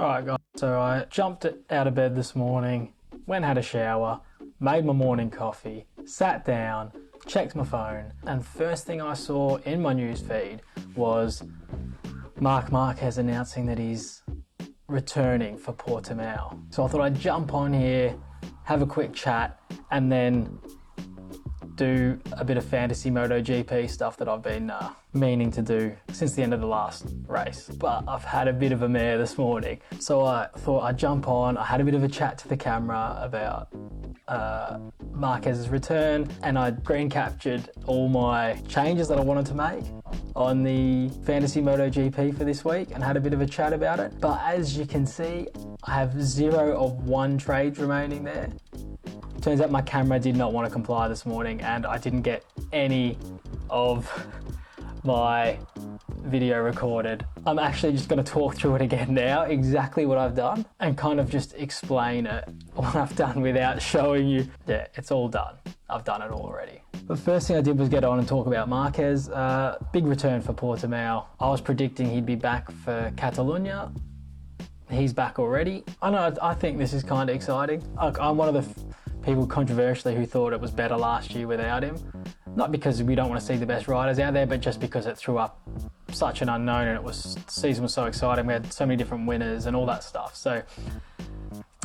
Alright guys, so I jumped out of bed this morning, went and had a shower, made my morning coffee, sat down, checked my phone, and first thing I saw in my news feed was Marc Marquez announcing that he's returning for Portimao. So I thought I'd jump on here, have a quick chat, and then do a bit of fantasy MotoGP stuff that I've been meaning to do since the end of the last race. But I've had a bit of a mare this morning, so I thought I'd jump on. I had a bit of a chat to the camera about Marquez's return, and I screen captured all my changes that I wanted to make on the fantasy MotoGP for this week and had a bit of a chat about it. But as you can see, I have 0 of 1 trades remaining there. Turns out my camera did not want to comply this morning and I didn't get any of my video recorded. I'm actually just going to talk through it again now, exactly what I've done, and kind of just explain it, what I've done without showing you. Yeah, it's all done. I've done it already. The first thing I did was get on and talk about Marquez. Big return for Portimao. I was predicting he'd be back for Catalunya. He's back already. I think this is kind of exciting. I'm one of the people controversially who thought it was better last year without him. Not because we don't want to see the best riders out there, but just because it threw up such an unknown and the season was so exciting. We had so many different winners and all that stuff. So,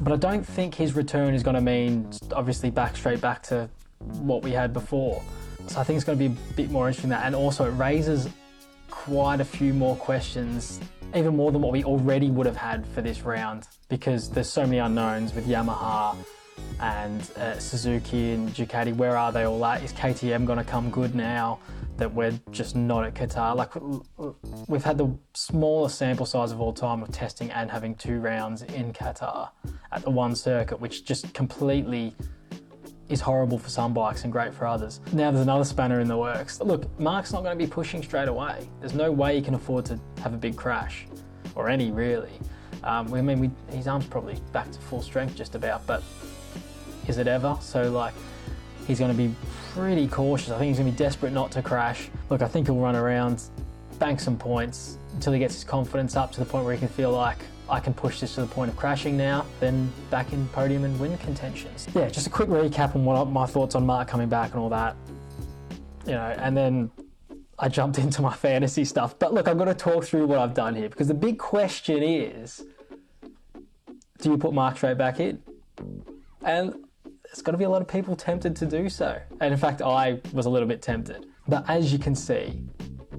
but I don't think his return is going to mean obviously straight back to what we had before. So I think it's going to be a bit more interesting than that. And also it raises quite a few more questions, even more than what we already would have had for this round, because there's so many unknowns with Yamaha and Suzuki and Ducati. Where are they all at? Is KTM going to come good now that we're just not at Qatar? Like, we've had the smallest sample size of all time of testing and having 2 rounds in Qatar at the one circuit, which just completely is horrible for some bikes and great for others. Now there's another spanner in the works. Look, Mark's not going to be pushing straight away. There's no way he can afford to have a big crash, or any really. His arm's probably back to full strength just about, but is it ever? So like, he's going to be pretty cautious. I think he's going to be desperate not to crash. Look, I think he'll run around, bank some points until he gets his confidence up to the point where he can feel like, I can push this to the point of crashing now, then back in podium and win contentions. Yeah, just a quick recap on what my thoughts on Mark coming back and all that. And then I jumped into my fantasy stuff. But look, I've got to talk through what I've done here, because the big question is, do you put Mark straight back in? And there's got to be a lot of people tempted to do so. And in fact, I was a little bit tempted. But as you can see,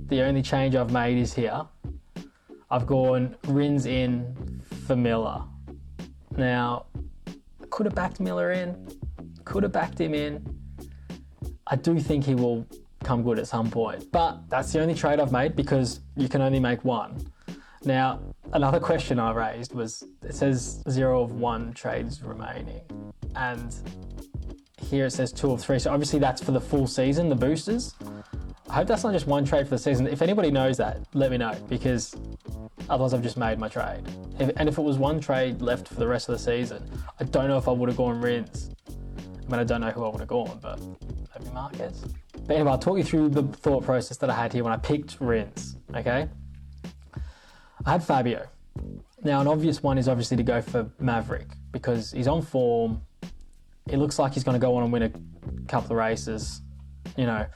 the only change I've made is here. I've gone Rins in for Miller. Now, I could have backed Miller in, could have backed him in. I do think he will come good at some point, but that's the only trade I've made because you can only make one. Now, another question I raised was, it says 0 of 1 trades remaining, and here it says 2 of 3. So obviously that's for the full season, the boosters. I hope that's not just 1 trade for the season. If anybody knows that, let me know, because otherwise I've just made my trade. And if it was 1 trade left for the rest of the season, I don't know if I would have gone Rins. I mean, I don't know who I would have gone, but maybe Marquez. But anyway, I'll talk you through the thought process that I had here when I picked Rins, okay? I had Fabio. Now, an obvious one is obviously to go for Maverick, because he's on form. It looks like he's going to go on and win a couple of races, and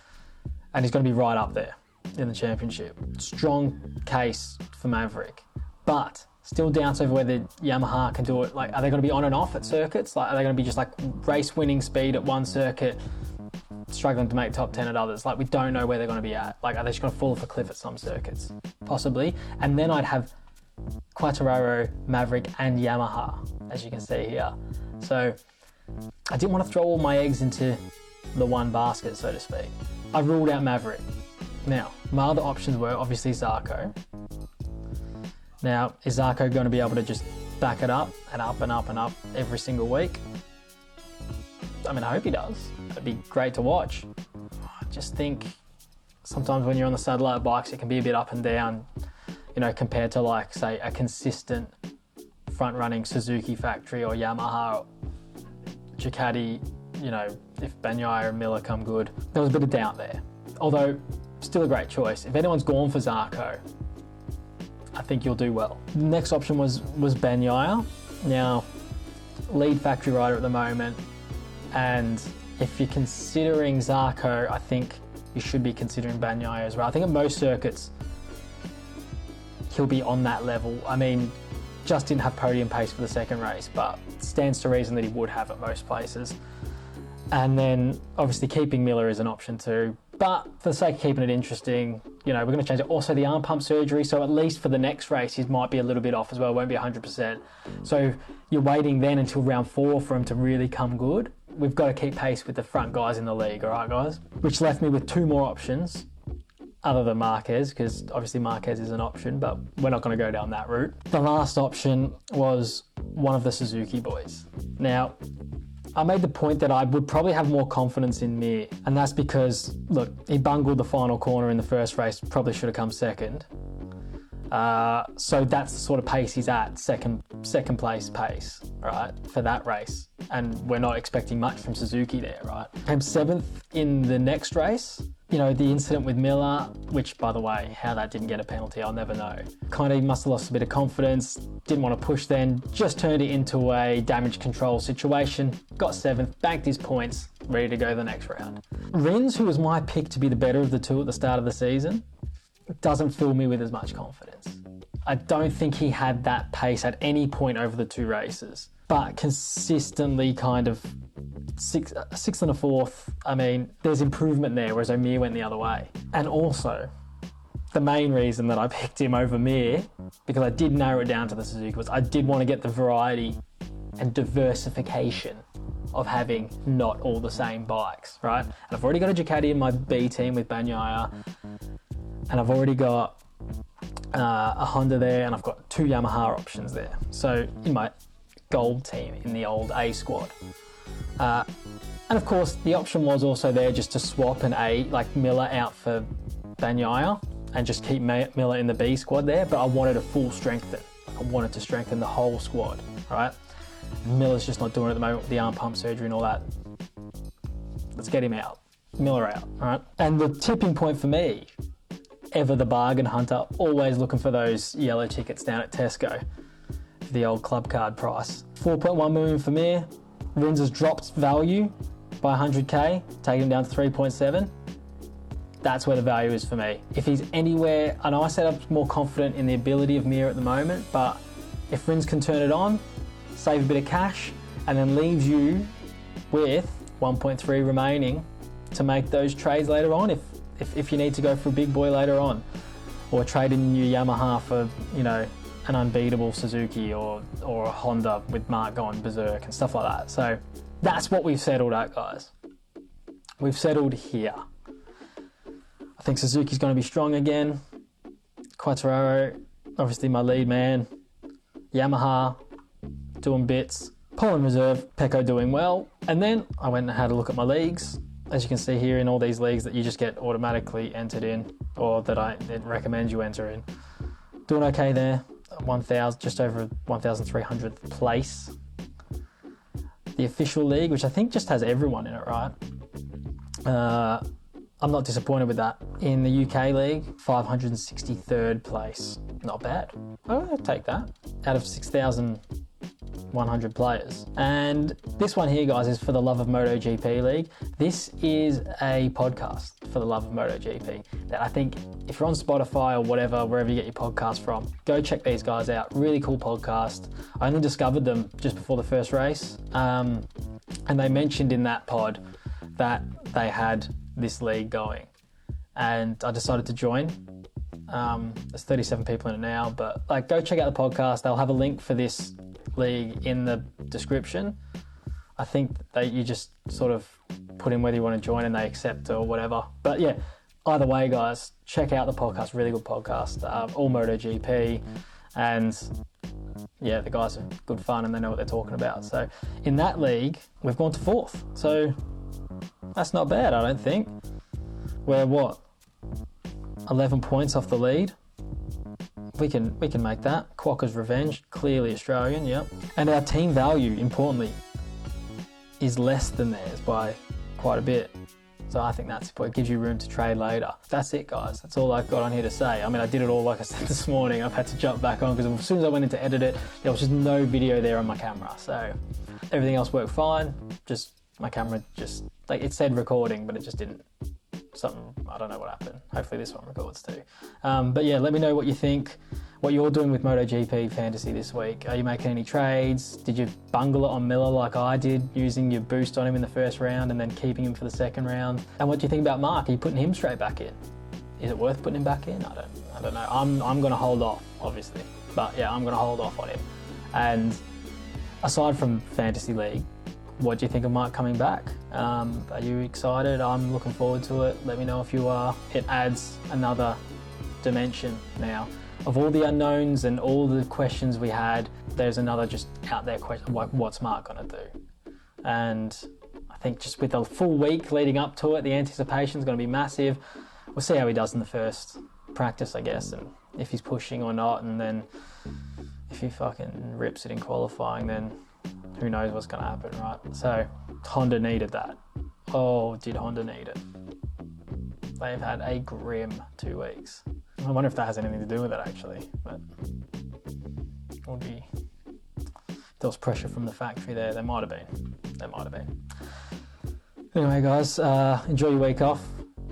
he's going to be right up there in the championship. Strong case for Maverick, but still doubts over whether Yamaha can do it. Like, are they going to be on and off at circuits? Like, are they going to be just like race winning speed at one circuit, struggling to make top 10 at others? Like, we don't know where they're going to be at. Like, are they just going to fall off a cliff at some circuits? Possibly. And then I'd have Quartararo, Maverick and Yamaha, as you can see here. So I didn't want to throw all my eggs into the one basket, so to speak. I ruled out Maverick. Now, my other options were obviously Zarco. Now, is Zarco going to be able to just back it up and up and up and up every single week? I mean, I hope he does. It'd be great to watch. I just think sometimes when you're on the satellite bikes, it can be a bit up and down, compared to, like, say, a consistent front-running Suzuki factory or Yamaha or Ducati. If Bagnaia and Miller come good, there was a bit of doubt there. Although, still a great choice. If anyone's gone for Zarco, I think you'll do well. The next option was Bagnaia. Now, lead factory rider at the moment, and if you're considering Zarco, I think you should be considering Bagnaia as well. I think at most circuits, he'll be on that level. I mean, just didn't have podium pace for the second race, but stands to reason that he would have at most places. And then obviously keeping Miller is an option too. But for the sake of keeping it interesting, you know, we're going to change it. Also the arm pump surgery, so at least for the next race, he might be a little bit off as well, won't be 100%. So you're waiting then until round 4 for him to really come good. We've got to keep pace with the front guys in the league, all right, guys? Which left me with 2 more options, other than Marquez, because obviously Marquez is an option, but we're not going to go down that route. The last option was one of the Suzuki boys. Now, I made the point that I would probably have more confidence in Mir, and that's because, look, he bungled the final corner in the first race, probably should have come second. So that's the sort of pace he's at, second place pace, right, for that race. And we're not expecting much from Suzuki there, right? Came 7th in the next race. You know, the incident with Miller, which, by the way, how that didn't get a penalty, I'll never know. Kind of must have lost a bit of confidence, didn't want to push then, just turned it into a damage control situation, got 7th, banked his points, ready to go the next round. Rins, who was my pick to be the better of the two at the start of the season, doesn't fill me with as much confidence. I don't think he had that pace at any point over the 2 races, but consistently kind of sixth and a 4th. I mean, there's improvement there, whereas Mir went the other way. And also, the main reason that I picked him over Mir, because I did narrow it down to the Suzuki, was I did want to get the variety and diversification of having not all the same bikes, right? And I've already got a Ducati in my B team with Bagnaia, and I've already got a Honda there, and I've got 2 Yamaha options there. So in my gold team in the old A squad. And of course, the option was also there just to swap like Miller out for Bagnaia and just keep Miller in the B squad there, but I wanted a full strengthen. I wanted to strengthen the whole squad, right? Miller's just not doing it at the moment with the arm pump surgery and all that. Let's get him out. Miller out, all right? And the tipping point for me, ever the bargain hunter, always looking for those yellow tickets down at Tesco, the old club card price. 4.1 million for Mir. Rins has dropped value by 100k, taking him down to 3.7. That's where the value is for me. If he's anywhere, I know I said I'm more confident in the ability of Mir at the moment, but if Rins can turn it on, save a bit of cash, and then leaves you with 1.3 remaining to make those trades later on, if you need to go for a big boy later on, or trade in your Yamaha for, you know, an unbeatable Suzuki or a Honda with Mark going berserk and stuff like that. So that's what we've settled at, guys. We've settled here. I think Suzuki's going to be strong again. Quartararo, obviously my lead man. Yamaha, doing bits. Poland Reserve, Pecco doing well. And then I went and had a look at my leagues. As you can see here in all these leagues that you just get automatically entered in, or that it recommends you enter in. Doing okay there. 1,000, just over 1,300th place. The official league, which I think just has everyone in it, right? I'm not disappointed with that. In the UK league, 563rd place. Not bad. I'll take that. Out of 6,100 players. And this one here, guys, is for the Love of MotoGP League. This is a podcast for the Love of MotoGP that I think if you're on Spotify or whatever, wherever you get your podcast from, go check these guys out. Really cool podcast. I only discovered them just before the first race. And they mentioned in that pod that they had this league going. And I decided to join. There's 37 people in it now, but like, go check out the podcast. They'll have a link for this league in the description. I think that you just sort of put in whether you want to join and they accept or whatever. But yeah, either way, guys, check out the podcast. Really good podcast. All MotoGP, and yeah, the guys are good fun and they know what they're talking about. So in that league, we've gone to 4th. So that's not bad, I don't think. We're what? 11 points off the lead. We can make that. Quokka's Revenge, clearly Australian, yep. And our team value, importantly, is less than theirs by quite a bit. So I think that's what gives you room to trade later. That's it, guys. That's all I've got on here to say. I mean, I did it all, like I said, this morning. I've had to jump back on because as soon as I went in to edit it, there was just no video there on my camera. So everything else worked fine. Just my camera just, like, it said recording, but it just didn't. Something, I don't know what happened. Hopefully this one records too. But yeah, let me know what you think, what you're doing with MotoGP Fantasy this week. Are you making any trades? Did you bungle it on Miller like I did, using your boost on him in the first round and then keeping him for the second round? And what do you think about Marc? Are you putting him straight back in? Is it worth putting him back in? I don't know. I'm going to hold off, obviously. But yeah, I'm going to hold off on him. And aside from Fantasy League, what do you think of Marc coming back? Are you excited? I'm looking forward to it. Let me know if you are. It adds another dimension now. Of all the unknowns and all the questions we had, there's another just out there question, like, what's Marc gonna do? And I think just with a full week leading up to it, the anticipation is gonna be massive. We'll see how he does in the first practice, I guess, and if he's pushing or not, and then if he fucking rips it in qualifying, then who knows what's going to happen, right? So Honda needed that. Oh, did Honda need it? They've had a grim 2 weeks. I wonder if that has anything to do with it, actually. But it would be, if there was pressure from the factory there. There might have been. There might have been. Anyway, guys, enjoy your week off.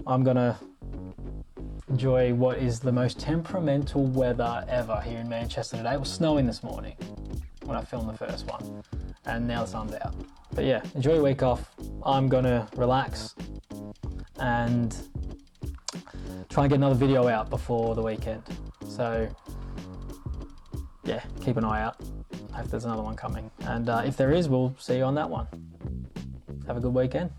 I'm going to enjoy what is the most temperamental weather ever here in Manchester today. It was snowing this morning when I filmed the first one, and now the sun's out. But yeah, enjoy your week off. I'm gonna relax and try and get another video out before the weekend. So yeah, keep an eye out. Hope there's another one coming. And if there is, we'll see you on that one. Have a good weekend.